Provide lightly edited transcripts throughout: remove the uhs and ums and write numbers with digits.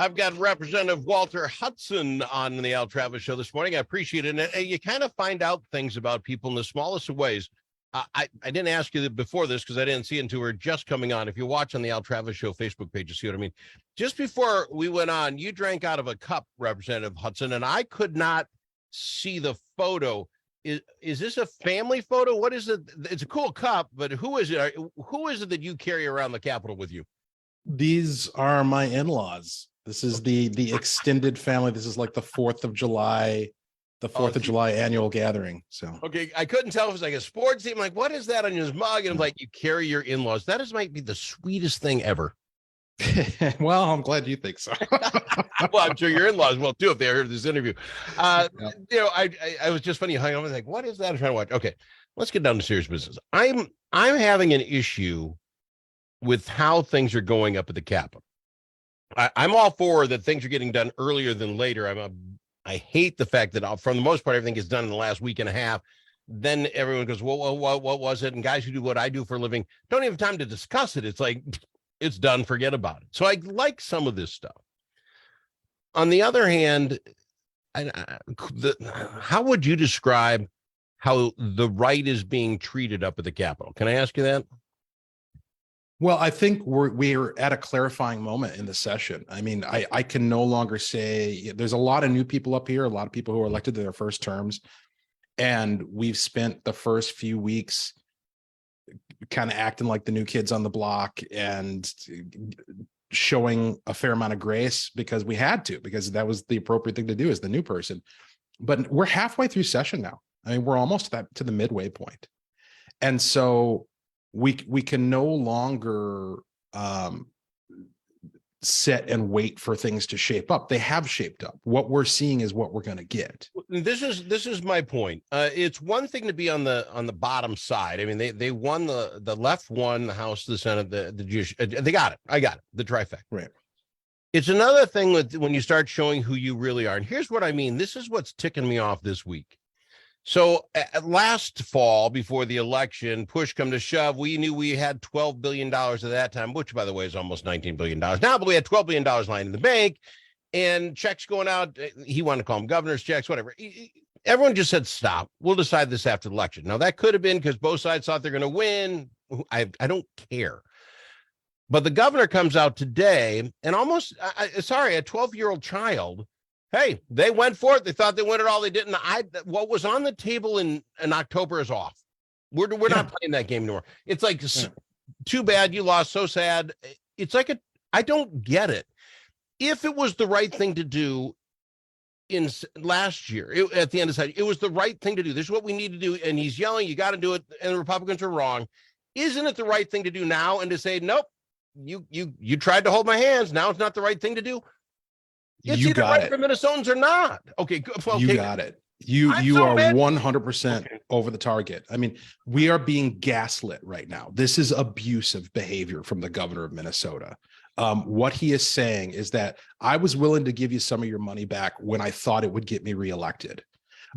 I've got Representative Walter Hudson on the Al Travis Show this morning. I appreciate it. And you kind of find out things about people in the smallest of ways. I didn't ask you before this because I didn't see it until we were just coming on. If you watch on the Al Travis Show Facebook page, you see what I mean. Just before we went on, you drank out of a cup, Representative Hudson, and I could not see the photo. Is this a family photo? What is it? It's a cool cup, but who is it? Who is it that you carry around the Capitol with you? These are my in-laws. This is the extended family. This is like the 4th of July, annual gathering. So okay, I couldn't tell if it was like a sports team. Like, what is that on his mug? And I'm like, you carry your in-laws. That might be the sweetest thing ever. Well, I'm glad you think so. Well, I'm sure your in-laws will too if they heard this interview. I was just funny. I was like, what is that? I'm trying to watch. Okay, let's get down to serious business. I'm having an issue with how things are going up at the Capitol. I'm all for that things are getting done earlier than later. I hate the fact that for the most part, everything is done in the last week and a half. Then everyone goes, well, what was it? And guys who do what I do for a living don't even have time to discuss it. It's like, it's done, forget about it. So I like some of this stuff. On the other hand, how would you describe how the right is being treated up at the Capitol? Can I ask you that? Well, I think we're at a clarifying moment in the session. I mean, I can no longer say there's a lot of new people up here, a lot of people who are elected to their first terms. And we've spent the first few weeks kind of acting like the new kids on the block and showing a fair amount of grace because we had to, because that was the appropriate thing to do as the new person. But we're halfway through session now. I mean, we're almost to the midway point. And so we can no longer sit and wait for things to shape up. They have shaped up. What we're seeing is what we're going to get. This is my point. It's one thing to be on the bottom side. I mean, they won the left won the House, the Senate, the Jewish. They got it. I got it. The trifecta. Right. It's another thing when you start showing who you really are. And here's what I mean. This is what's ticking me off this week. So last fall, before the election, push come to shove, we knew we had $12 billion at that time, which, by the way, is almost $19 billion now, but we had $12 billion lying in the bank and checks going out. He wanted to call them governor's checks, whatever. Everyone just said, stop. We'll decide this after the election. Now, that could have been because both sides thought they're going to win. I don't care. But the governor comes out today and a 12-year-old child. Hey, they went for it. They thought they won it all. They didn't. What was on the table in October is off. We're not playing that game anymore. It's like, too bad you lost. So sad. It's like I don't get it. If it was the right thing to do in last year, at the end of the session, it was the right thing to do. This is what we need to do. And he's yelling, you got to do it. And the Republicans are wrong. Isn't it the right thing to do now? And to say, nope, you tried to hold my hands. Now it's not the right thing to do. It's either right for Minnesotans or not. Okay, well, you got it. You are 100% over the target. I mean, we are being gaslit right now. This is abusive behavior from the governor of Minnesota. What he is saying is that I was willing to give you some of your money back when I thought it would get me reelected.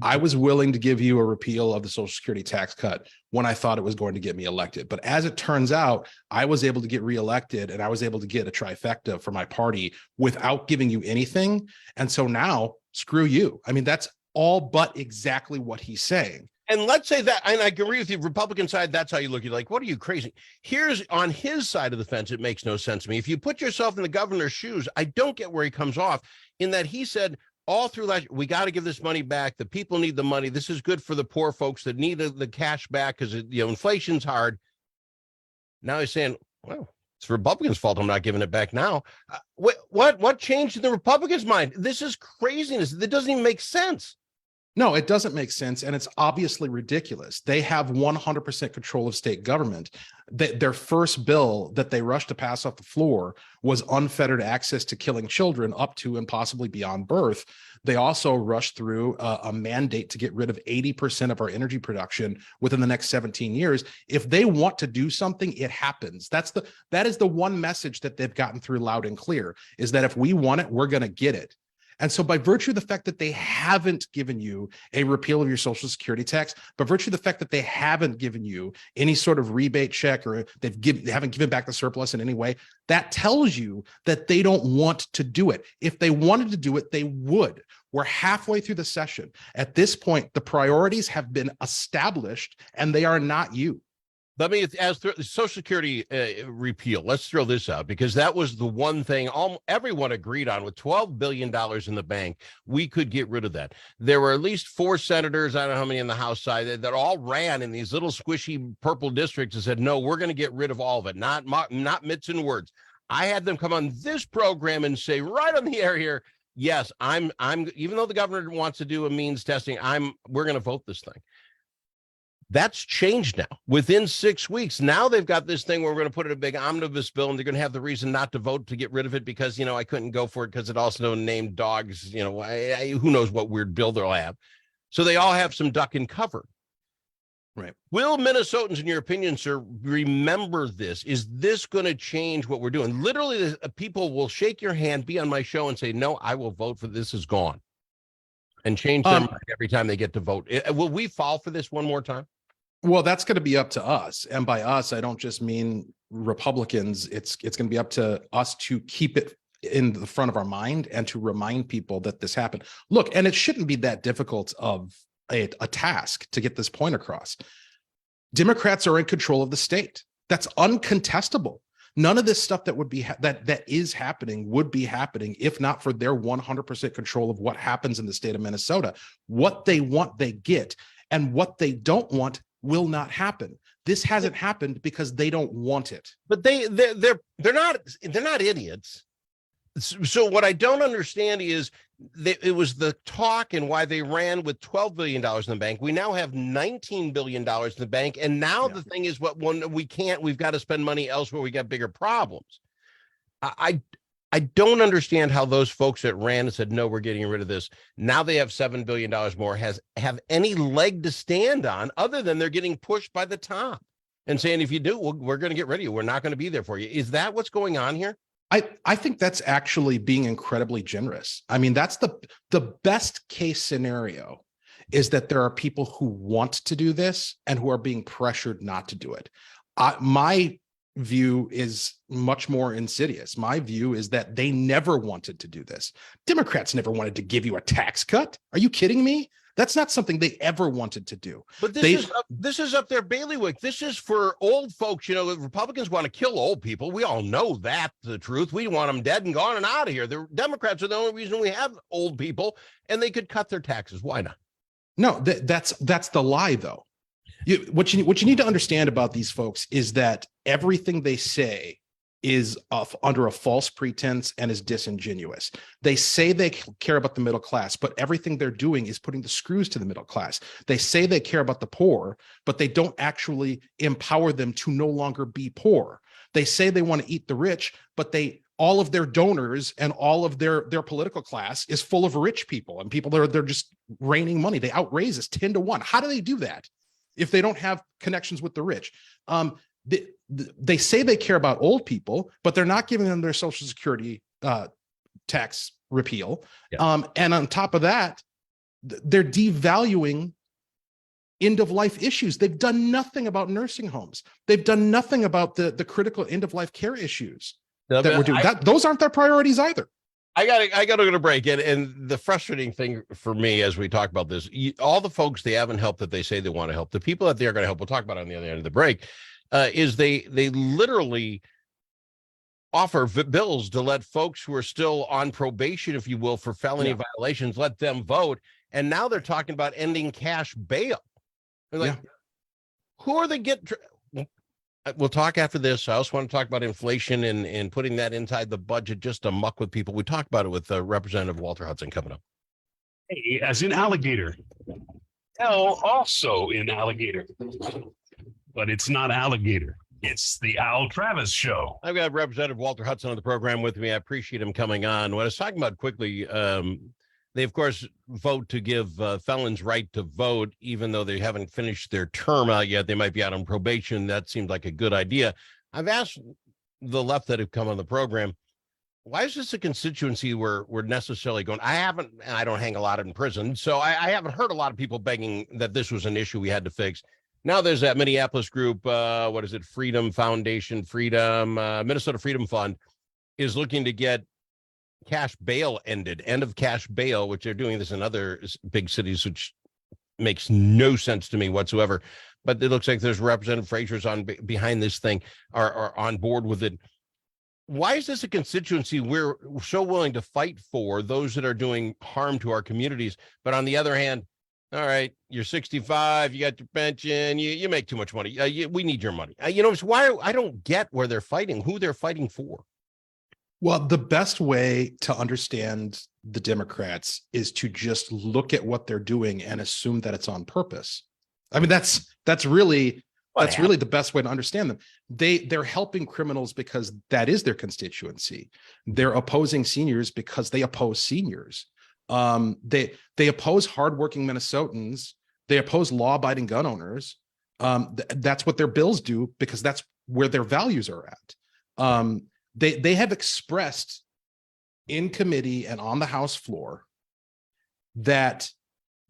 I was willing to give you a repeal of the Social Security tax cut when I thought it was going to get me elected. But as it turns out, I was able to get reelected and I was able to get a trifecta for my party without giving you anything. And so now, screw you. I mean, that's all but exactly what he's saying. And let's say that, and I agree with you, Republican side, that's how you look. You're like, what are you, crazy? Here's on his side of the fence, it makes no sense to me. If you put yourself in the governor's shoes, I don't get where he comes off in that he said, all through last year, we got to give this money back. The people need the money. This is good for the poor folks that need the cash back because inflation's hard. Now he's saying, well, it's Republicans' fault I'm not giving it back now. What changed in the Republicans' mind? This is craziness. That doesn't even make sense. No, it doesn't make sense. And it's obviously ridiculous. They have 100% control of state government. Their first bill that they rushed to pass off the floor was unfettered access to killing children up to and possibly beyond birth. They also rushed through a mandate to get rid of 80% of our energy production within the next 17 years. If they want to do something, it happens. That is the one message that they've gotten through loud and clear, is that if we want it, we're going to get it. And so by virtue of the fact that they haven't given you a repeal of your Social Security tax, by virtue of the fact that they haven't given you any sort of rebate check, or they haven't given back the surplus in any way, that tells you that they don't want to do it. If they wanted to do it, they would. We're halfway through the session. At this point, the priorities have been established and they are not you. Let me ask the Social Security repeal. Let's throw this out, because that was the one thing everyone agreed on. With $12 billion in the bank, we could get rid of that. There were at least 4 senators, I don't know how many on the House side, that all ran in these little squishy purple districts and said, no, we're going to get rid of all of it. Not myths and words. I had them come on this program and say right on the air here, yes, I'm even though the governor wants to do a means testing, we're going to vote this thing. That's changed now. Within 6 weeks, now they've got this thing where we're going to put in a big omnibus bill, and they're going to have the reason not to vote to get rid of it because, I couldn't go for it because it also named dogs, who knows what weird bill they'll have. So they all have some duck and cover. Right. Will Minnesotans, in your opinion, sir, remember this? Is this going to change what we're doing? Literally, people will shake your hand, be on my show, and say, no, I will vote for this is gone, and change their mind every time they get to vote. Will we fall for this one more time? Well, that's going to be up to us. And by us, I don't just mean Republicans. It's going to be up to us to keep it in the front of our mind and to remind people that this happened. Look, and it shouldn't be that difficult of a task to get this point across. Democrats are in control of the state. That's uncontestable. None of this stuff that would be that is happening would be happening if not for their 100% control of what happens in the state of Minnesota. What they want, they get, and what they don't want will not happen. This hasn't happened because they don't want it. But they're not idiots. So what I don't understand is it was the talk and why they ran with $12 billion in the bank. We now have $19 billion in the bank. And now the thing is, we've got to spend money elsewhere. We got bigger problems. I don't understand how those folks that ran and said, no, we're getting rid of this. Now they have $7 billion more, have any leg to stand on other than they're getting pushed by the top and saying, if you do, we're going to get rid of you. We're not going to be there for you. Is that what's going on here? I think that's actually being incredibly generous. I mean, that's the best case scenario is that there are people who want to do this and who are being pressured not to do it. My view is much more insidious. My view is that they never wanted to do this. Democrats never wanted to give you a tax cut. Are you kidding me? That's not something they ever wanted to do. But this is up their bailiwick. This is for old folks. Republicans want to kill old people. We all know that, the truth. We want them dead and gone and out of here. The Democrats are the only reason we have old people, and they could cut their taxes. Why not? No, that's the lie, though. What you need to understand about these folks is that everything they say is under a false pretense and is disingenuous. They say they care about the middle class, but everything they're doing is putting the screws to the middle class. They say they care about the poor, but they don't actually empower them to no longer be poor. They say they want to eat the rich, but all of their donors and all of their political class is full of rich people and people they're just raining money. They outraise us 10-1. How do they do that if they don't have connections with the rich? They say they care about old people, but they're not giving them their Social Security tax repeal. Yeah. And on top of that, they're devaluing end-of-life issues. They've done nothing about nursing homes. They've done nothing about the critical end-of-life care issues that we're doing. Those aren't their priorities either. I got to go to break. And the frustrating thing for me as we talk about this, all the folks they haven't helped that they say they want to help, the people that they're going to help, we'll talk about it on the other end of the break, is they literally offer bills to let folks who are still on probation, if you will, for felony violations, let them vote. And now they're talking about ending cash bail. They're like, who are they We'll talk after this. I also want to talk about inflation and putting that inside the budget just to muck with people. We talked about it with Representative Walter Hudson coming up. A as in alligator. L also in alligator. But it's not alligator. It's the Al Travis Show. I've got Representative Walter Hudson on the program with me. I appreciate him coming on. What I was talking about quickly, they, of course, vote to give felons right to vote, even though they haven't finished their term out yet. They might be out on probation. That seemed like a good idea. I've asked the left that have come on the program, why is this a constituency where we're necessarily going? I don't hang a lot in prison, so I haven't heard a lot of people begging that this was an issue we had to fix. Now there's that Minneapolis group, what is it? Freedom Foundation, Minnesota Freedom Fund is looking to get cash bail ended, end of cash bail, which they're doing this in other big cities, which makes no sense to me whatsoever. But it looks like there's Representative Frazier's behind this thing, are on board with it. Why is this a constituency we're so willing to fight for those that are doing harm to our communities? But on the other hand, all right, you're 65, you got your pension, you make too much money. We need your money. It's why I don't get where they're fighting, who they're fighting for. Well, the best way to understand the Democrats is to just look at what they're doing and assume that it's on purpose. I mean, that's really the best way to understand them. They're helping criminals because that is their constituency. They're opposing seniors because they oppose seniors. They oppose hardworking Minnesotans. They oppose law-abiding gun owners. That's what their bills do because that's where their values are at. They have expressed in committee and on the House floor that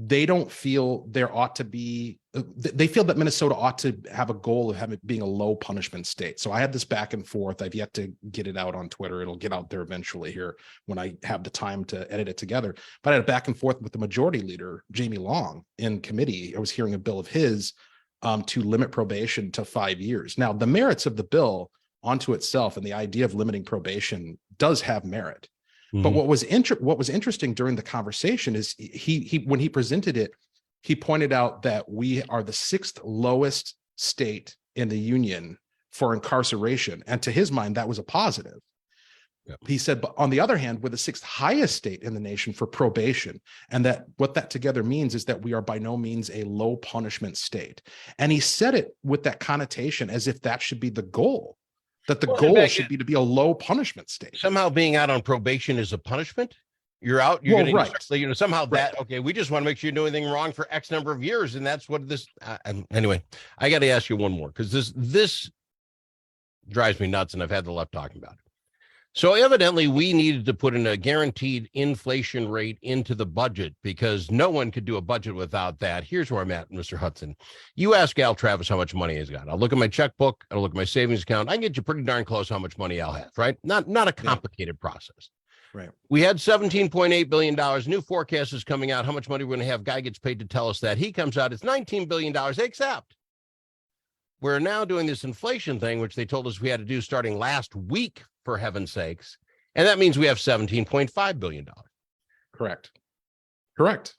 they don't feel there ought to be, they feel that Minnesota ought to have a goal of having being a low punishment state. So I had this back and forth. I've yet to get it out on Twitter. It'll get out there eventually here when I have the time to edit it together. But I had a back and forth with the majority leader, Jamie Long, in committee. I was hearing a bill of his to limit probation to 5 years. Now, the merits of the bill onto itself and the idea of limiting probation does have merit. Mm-hmm. But what was interesting during the conversation is he when he presented it, he pointed out that we are the 6th lowest state in the union for incarceration. And to his mind, that was a positive. Yep. He said, but on the other hand, we're the 6th highest state in the nation for probation. And that what that together means is that we are by no means a low punishment state. And he said it with that connotation as if that should be the goal. That the goal should be to be a low punishment state. Somehow being out on probation is a punishment. You're out. You're going to somehow that. Okay, we just want to make sure you're doing anything wrong for X number of years, and that's what this. Anyway, I got to ask you one more because this drives me nuts, and I've had the left talking about it. So evidently, we needed to put in a guaranteed inflation rate into the budget because no one could do a budget without that. Here's where I'm at, Mr. Hudson. You ask Al Travis how much money he's got. I'll look at my checkbook. I'll look at my savings account. I can get you pretty darn close how much money Al has, right? Not a complicated process. Right. We had $17.8 billion. New forecast is coming out. How much money we're going to have? Guy gets paid to tell us that. He comes out, it's $19 billion, except we're now doing this inflation thing, which they told us we had to do starting last week, for heaven's sakes. And that means we have $17.5 billion. Correct.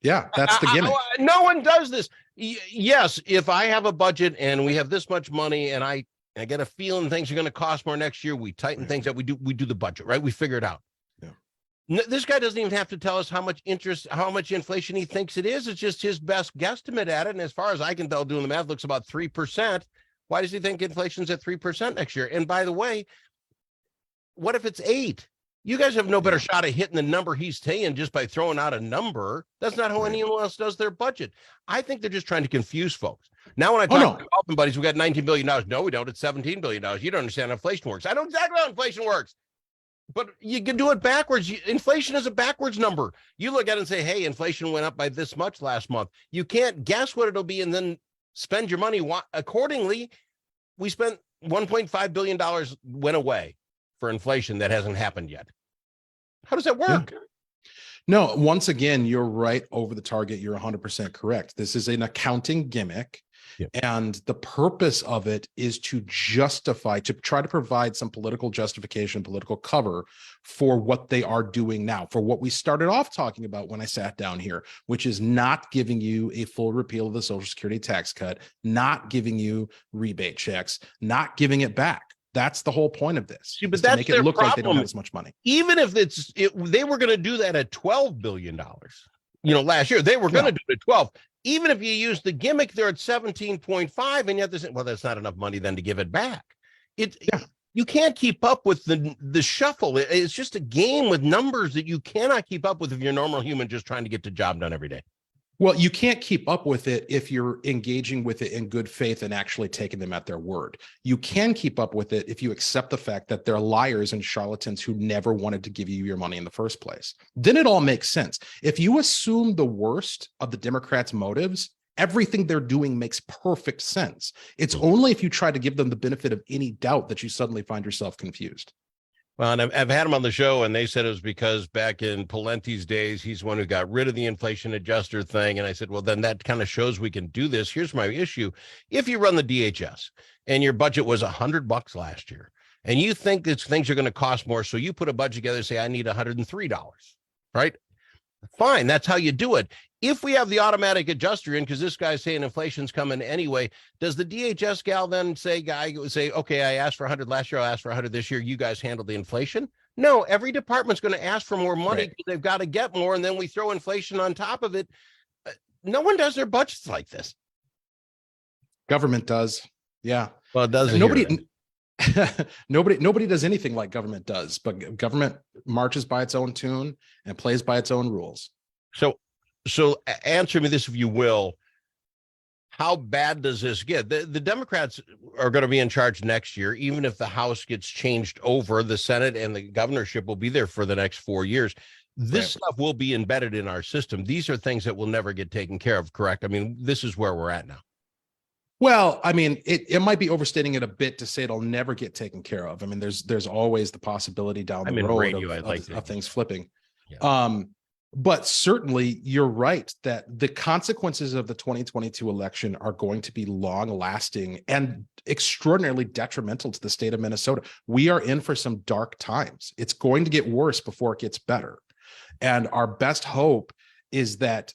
Yeah, that's the gimmick. No one does this. Yes, if I have a budget and we have this much money and I get a feeling things are going to cost more next year, we tighten things up. We do the budget, right? We figure it out. Yeah. This guy doesn't even have to tell us how much inflation he thinks it is. It's just his best guesstimate at it. And as far as I can tell, doing the math, looks about 3%. Why does he think inflation's at 3% next year? And by the way, what if it's 8? You guys have no better shot at hitting the number he's saying just by throwing out a number. That's not how anyone else does their budget. I think they're just trying to confuse folks. Now, when I talk to my buddies, we got $19 billion. No, we don't. It's $17 billion. You don't understand how inflation works. I know exactly how inflation works. But you can do it backwards. Inflation is a backwards number. You look at it and say, hey, inflation went up by this much last month. You can't guess what it'll be and then spend your money accordingly. We spent $1.5 billion went away for inflation that hasn't happened yet. How does that work? Yeah. No, once again, you're right over the target. You're 100% correct. This is an accounting gimmick. Yep. And the purpose of it is to try to provide some political justification, political cover for what they are doing now, for what we started off talking about when I sat down here, which is not giving you a full repeal of the Social Security tax cut, not giving you rebate checks, not giving it back. That's the whole point of this. See, but that's to make it look like they don't have as much money. Even if they were going to do that at $12 billion, last year, they were going to do it at 12. Even if you use the gimmick, they're at 17.5, and yet that's not enough money then to give it back. You can't keep up with the shuffle. It's just a game with numbers that you cannot keep up with if you're a normal human just trying to get the job done every day. Well, you can't keep up with it if you're engaging with it in good faith and actually taking them at their word. You can keep up with it if you accept the fact that they're liars and charlatans who never wanted to give you your money in the first place. Then it all makes sense. If you assume the worst of the Democrats' motives, everything they're doing makes perfect sense. It's only if you try to give them the benefit of any doubt that you suddenly find yourself confused. Well, and I've had him on the show, and they said it was because back in Pawlenty's days, he's the one who got rid of the inflation adjuster thing. And I said, well, then that kind of shows we can do this. Here's my issue. If you run the DHS and your budget was $100 last year, and you think that things are going to cost more, so you put a budget together and say, I need $103, right? Fine, that's how you do it. If we have the automatic adjuster in, because this guy's saying inflation's coming anyway, does the DHS gal then say, okay, I asked for 100 last year, I'll ask for 100 this year, you guys handle the inflation? No, every department's going to ask for more money because they've got to get more, and then we throw inflation on top of it. No one does their budgets like this. Government does. Yeah. Well, it doesn't. Nobody does anything like government does, but government marches by its own tune and plays by its own rules. So answer me this, if you will. How bad does this get? The Democrats are going to be in charge next year. Even if the House gets changed over, the Senate and the governorship will be there for the next 4 years. This stuff will be embedded in our system. These are things that will never get taken care of, correct? I mean, this is where we're at now. Well, I mean, it might be overstating it a bit to say it'll never get taken care of. I mean, there's always the possibility down the road of things flipping. Yeah. But certainly you're right that the consequences of the 2022 election are going to be long lasting and extraordinarily detrimental to the state of Minnesota. We are in for some dark times. It's going to get worse before it gets better. And our best hope is that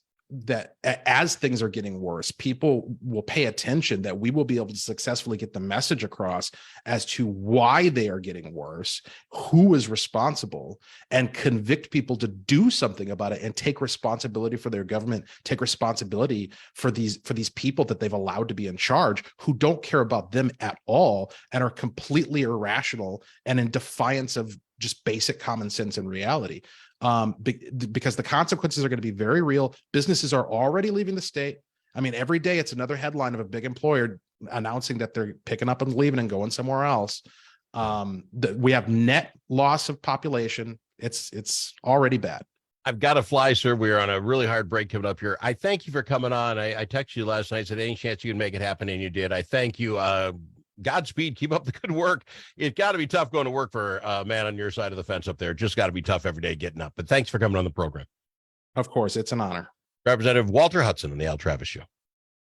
as things are getting worse, people will pay attention, that we will be able to successfully get the message across as to why they are getting worse, who is responsible, and convict people to do something about it and take responsibility for their government, take responsibility for these people that they've allowed to be in charge, who don't care about them at all and are completely irrational and in defiance of just basic common sense and reality. Because the consequences are going to be very real. Businesses are already leaving the state. I mean, every day it's another headline of a big employer announcing that they're picking up and leaving and going somewhere else. We have net loss of population. It's already bad. I've got to fly, sir. We're on a really hard break coming up here. I thank you for coming on. I texted you last night, said any chance you can make it happen, and you did. I thank you. Godspeed. Keep up the good work. It's got to be tough going to work for a man on your side of the fence up there. Just got to be tough every day getting up. But thanks for coming on the program. Of course, it's an honor. Representative Walter Hudson on the Al Travis Show.